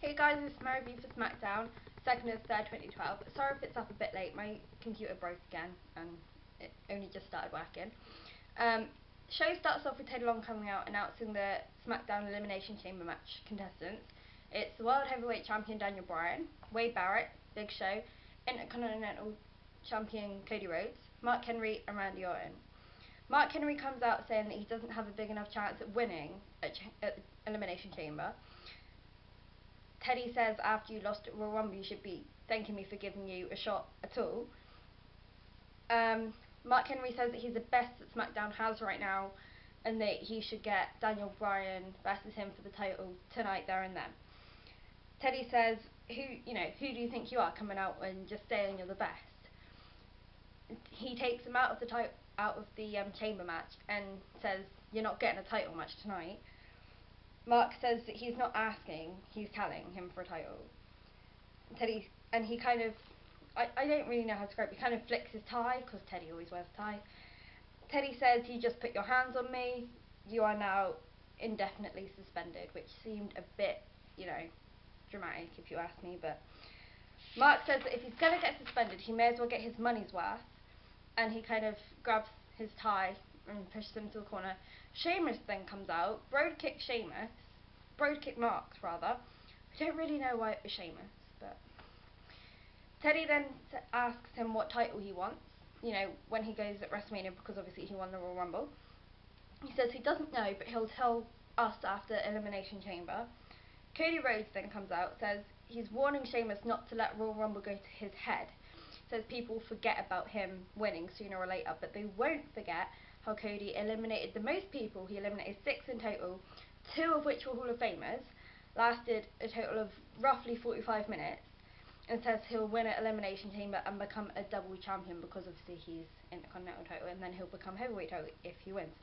Hey guys, it's Mary B for Smackdown, 2nd of 3rd, 2012. Sorry if it's up a bit late, my computer broke again and it only just started working. Show starts off with Teddy Long coming out announcing the Smackdown Elimination Chamber match contestants. It's the World Heavyweight Champion Daniel Bryan, Wade Barrett, Big Show, Intercontinental Champion Cody Rhodes, Mark Henry and Randy Orton. Mark Henry comes out saying that he doesn't have a big enough chance at winning at Elimination Chamber. Teddy says after you lost at Royal Rumble you should be thanking me for giving you a shot at all. Mark Henry says that he's the best that SmackDown has right now and that he should get Daniel Bryan versus him for the title tonight, there and then. Teddy says, who do you think you are coming out and just saying you're the best? He takes him out of the chamber match and says, you're not getting a title match tonight. Mark says that he's not asking, he's telling him for a title. Teddy, and he kind of, I don't really know how to describe it, he kind of flicks his tie, because Teddy always wears a tie. Teddy says, you just put your hands on me, you are now indefinitely suspended, which seemed a bit, dramatic if you ask me, but Mark says that if he's going to get suspended, he may as well get his money's worth, and he kind of grabs his tie and pushes him to the corner. Sheamus then comes out, Broad kick Marks rather. I don't really know why it was Sheamus, but Teddy then asks him what title he wants, when he goes at WrestleMania, because obviously he won the Royal Rumble. He says he doesn't know, but he'll tell us after Elimination Chamber. Cody Rhodes then comes out, says he's warning Sheamus not to let Royal Rumble go to his head. Says people forget about him winning sooner or later, but they won't forget how Cody eliminated the most people. He eliminated 6 in total, 2 of which were Hall of Famers, lasted a total of roughly 45 minutes, and says he'll win at Elimination Chamber and become a double champion because obviously he's Intercontinental title, and then he'll become heavyweight title if he wins.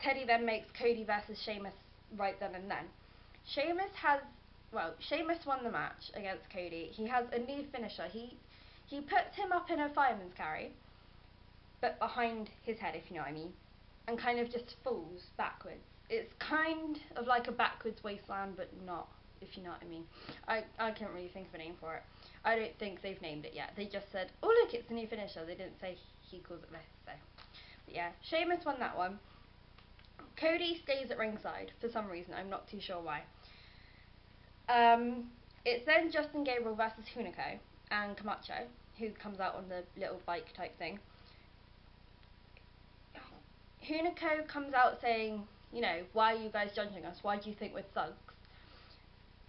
Teddy then makes Cody versus Sheamus right then and then. Sheamus won the match against Cody. He has a knee finisher. He puts him up in a fireman's carry, but behind his head, if you know what I mean, and kind of just falls backwards. It's kind of like a backwards wasteland, but not, if you know what I mean. I can't really think of a name for it. I don't think they've named it yet. They just said, oh look, it's a new finisher. They didn't say he calls it this, so. But yeah, Sheamus won that one. Cody stays at ringside for some reason. I'm not too sure why. It's then Justin Gabriel versus Hunico and Camacho, who comes out on the little bike type thing. Hunico comes out saying, why are you guys judging us? Why do you think we're thugs?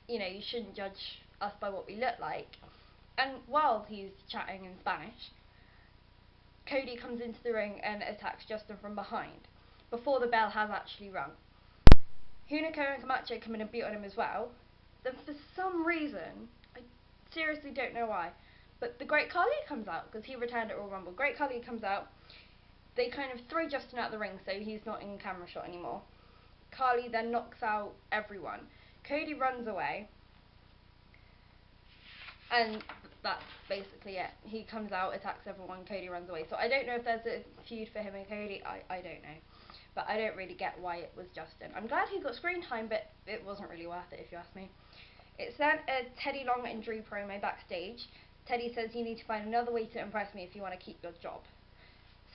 You shouldn't judge us by what we look like. And while he's chatting in Spanish, Cody comes into the ring and attacks Justin from behind, before the bell has actually rung. Hunico and Camacho come in and beat on him as well. Then for some reason, I seriously don't know why, but the Great Khali comes out, because he returned at Royal Rumble. Great Khali comes out. They kind of throw Justin out the ring, so he's not in camera shot anymore. Khali then knocks out everyone. Cody runs away, and that's basically it. He comes out, attacks everyone, Cody runs away. So I don't know if there's a feud for him and Cody, I don't know. But I don't really get why it was Justin. I'm glad he got screen time, but it wasn't really worth it if you ask me. It's then a Teddy Long injury promo backstage. Teddy says you need to find another way to impress me if you want to keep your job.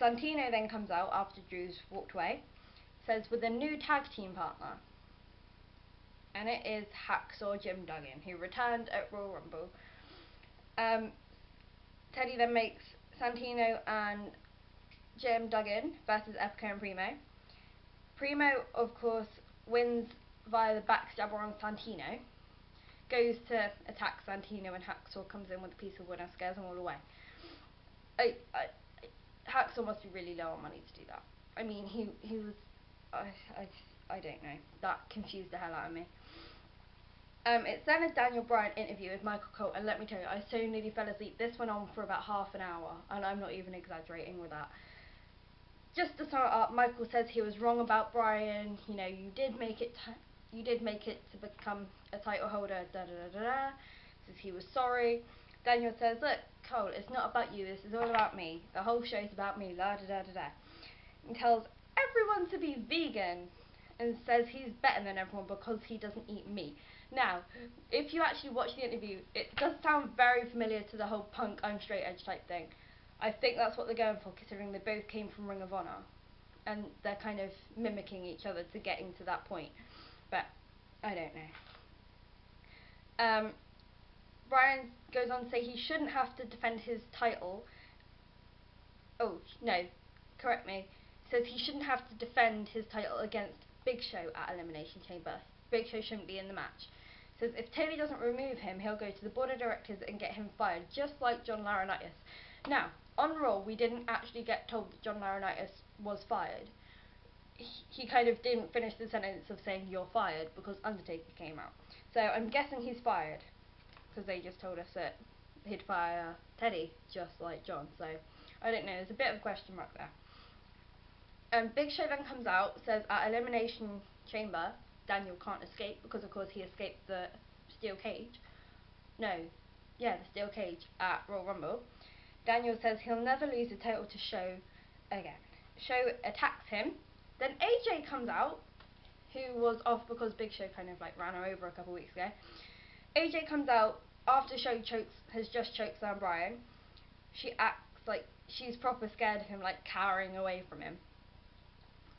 Santino then comes out after Drew's walked away, says with a new tag team partner. And it is Hacksaw Jim Duggan, who returned at Royal Rumble. Teddy then makes Santino and Jim Duggan versus Epico and Primo. Primo, of course, wins via the backstabber on Santino, goes to attack Santino, and Hacksaw comes in with a piece of wood and scares them all away. Hacksaw must be really low on money to do that. I mean, he was, I don't know, that confused the hell out of me. It's then a Daniel Bryan interview with Michael Cole, and let me tell you, I so nearly fell asleep. This went on for about half an hour, and I'm not even exaggerating with that. Just to sum it up, Michael says he was wrong about Bryan. You did make it to become a title holder. Says he was sorry. Daniel says, look, Cole, it's not about you. This is all about me. The whole show's about me. La da da da da. And tells everyone to be vegan and says he's better than everyone because he doesn't eat meat. Now, if you actually watch the interview, it does sound very familiar to the whole Punk, I'm straight edge type thing. I think that's what they're going for, considering they both came from Ring of Honor, and they're kind of mimicking each other to getting to that point. But I don't know. Brian goes on to say he shouldn't have to defend his title. Oh, no, correct me. He says he shouldn't have to defend his title against Big Show at Elimination Chamber. Big Show shouldn't be in the match. He says if Taylor doesn't remove him, he'll go to the board of directors and get him fired, just like John Laurinaitis. Now, on Raw, we didn't actually get told that John Laurinaitis was fired. He kind of didn't finish the sentence of saying you're fired because Undertaker came out. So I'm guessing he's fired, because they just told us that he'd fire Teddy, just like John. So I don't know, there's a bit of a question mark there. Big Show then comes out, says at Elimination Chamber, Daniel can't escape because of course he escaped the steel cage. No, yeah, the steel cage at Royal Rumble. Daniel says he'll never lose the title to Show again. Show attacks him. Then AJ comes out, who was off because Big Show kind of like ran her over a couple weeks ago. AJ comes out after Show has just choked down Brian. She acts like she's proper scared of him, like cowering away from him.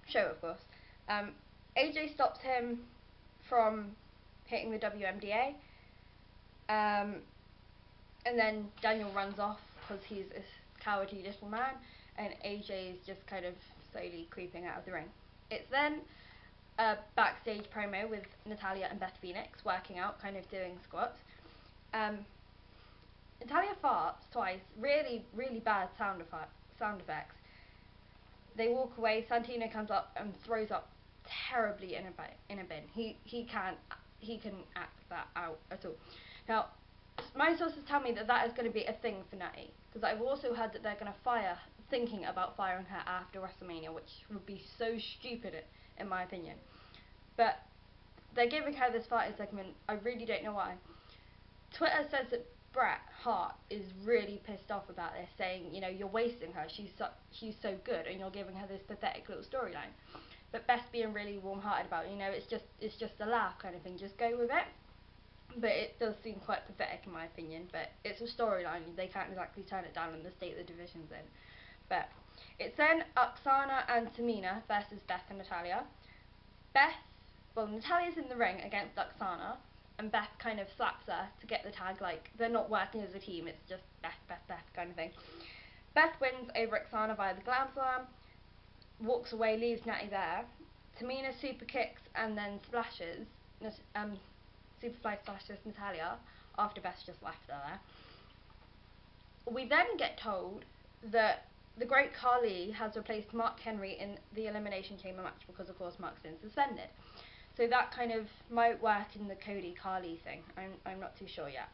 Show, of course. AJ stops him from hitting the WMDA. And then Daniel runs off because he's a cowardly little man, and AJ is just kind of slowly creeping out of the ring. It's then a backstage promo with Natalya and Beth Phoenix working out, kind of doing squats. Natalya farts twice, really, really bad sound effects. They walk away, Santino comes up and throws up terribly in a bin. He can act that out at all. Now, my sources tell me that is going to be a thing for Natty, because I've also heard that they're going to thinking about firing her after WrestleMania, which would be so stupid in my opinion. But they're giving her this fighting segment. I really don't know why. Twitter says that Bret Hart is really pissed off about this, saying, you know, you're wasting her. She's so good, and you're giving her this pathetic little storyline. But Beth's being really warm-hearted about it. You know, it's just a laugh kind of thing. Just go with it. But it does seem quite pathetic in my opinion. But it's a storyline. They can't exactly turn it down in the state the division's in. But it's then Oksana and Tamina versus Beth and Natalya. Natalya's in the ring against Oksana, and Beth kind of slaps her to get the tag, like they're not working as a team, it's just Beth kind of thing. Beth wins over Oksana via the Glam Slam, walks away, leaves Natty there. Tamina super kicks and then splashes, superfly splashes Natalya after Beth just left her there. We then get told that the Great Khali has replaced Mark Henry in the Elimination Chamber match because of course Mark's been suspended. So that kind of might work in the Cody Khali thing. I'm not too sure yet.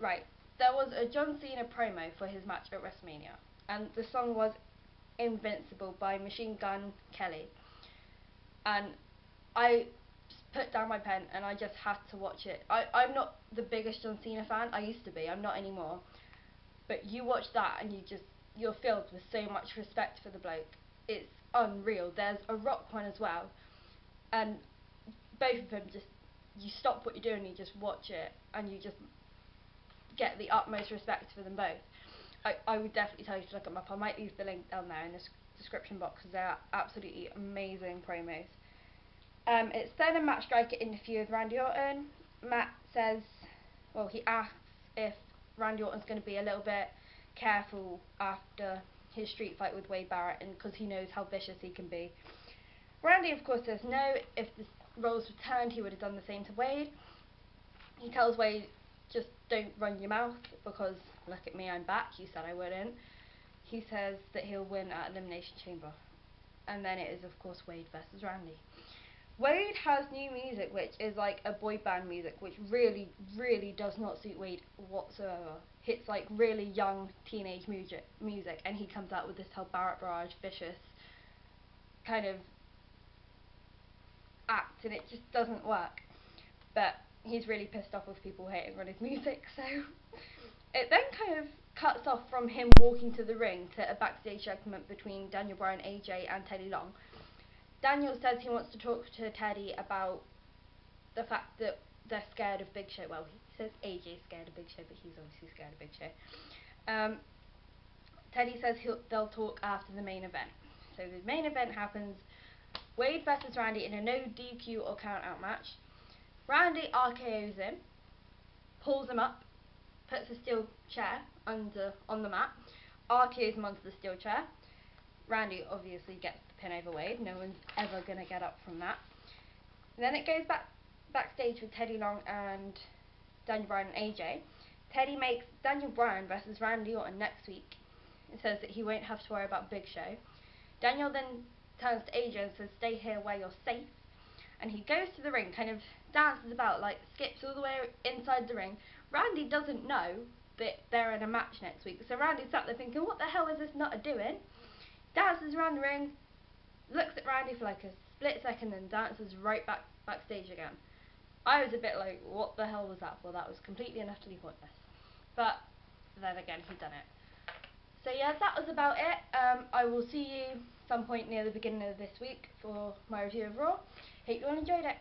Right, there was a John Cena promo for his match at WrestleMania, and the song was Invincible by Machine Gun Kelly. And I put down my pen and I just had to watch it. I'm not the biggest John Cena fan. I used to be. I'm not anymore. But you watch that and you're filled with so much respect for the bloke. It's unreal. There's a Rock one as well. And both of them you stop what you're doing, you just watch it, and you just get the utmost respect for them both. I would definitely tell you to look them up. I might leave the link down there in the description box because they're absolutely amazing promos. It's then a Matt Striker interview with Randy Orton. Matt says, well, he asks if Randy Orton's going to be a little bit careful after his street fight with Wade Barrett, and because he knows how vicious he can be. Randy, of course, says no. If the roles returned, he would have done the same to Wade. He tells Wade, just don't run your mouth because, look at me, I'm back. You said I wouldn't. He says that he'll win at Elimination Chamber. And then it is, of course, Wade versus Randy. Wade has new music, which is like a boy band music, which really, really does not suit Wade whatsoever. It's like really young teenage music, and he comes out with this whole Barrett Barrage, vicious kind of act, and it just doesn't work. But he's really pissed off with people hating on his music, so it then kind of cuts off from him walking to the ring to a backstage segment between Daniel Bryan, AJ and Teddy Long. Daniel says he wants to talk to Teddy about the fact that they're scared of Big Show. Well, he says AJ's scared of Big Show, but he's obviously scared of Big Show. Teddy says they'll talk after the main event. So the main event happens, Wade versus Randy in a no DQ or count out match. Randy RKO's him, pulls him up, puts a steel chair on the mat, RKO's him onto the steel chair. Randy obviously gets the pin over Wade. No one's ever going to get up from that. And then it goes backstage with Teddy Long and Daniel Bryan and AJ. Teddy makes Daniel Bryan versus Randy Orton next week. It says that he won't have to worry about Big Show. Daniel then turns to AJ and says, "Stay here where you're safe." And he goes to the ring, kind of dances about, like skips all the way inside the ring. Randy doesn't know that they're in a match next week, so Randy's sat there thinking, what the hell is this nutter doing? Dances around the ring, looks at Randy for like a split second, and dances right backstage again. I was a bit like, what the hell was that for? That was completely and utterly pointless. But then again, he'd done it. So yeah, that was about it. I will see you some point near the beginning of this week for my review of Raw. Hope you all enjoyed it.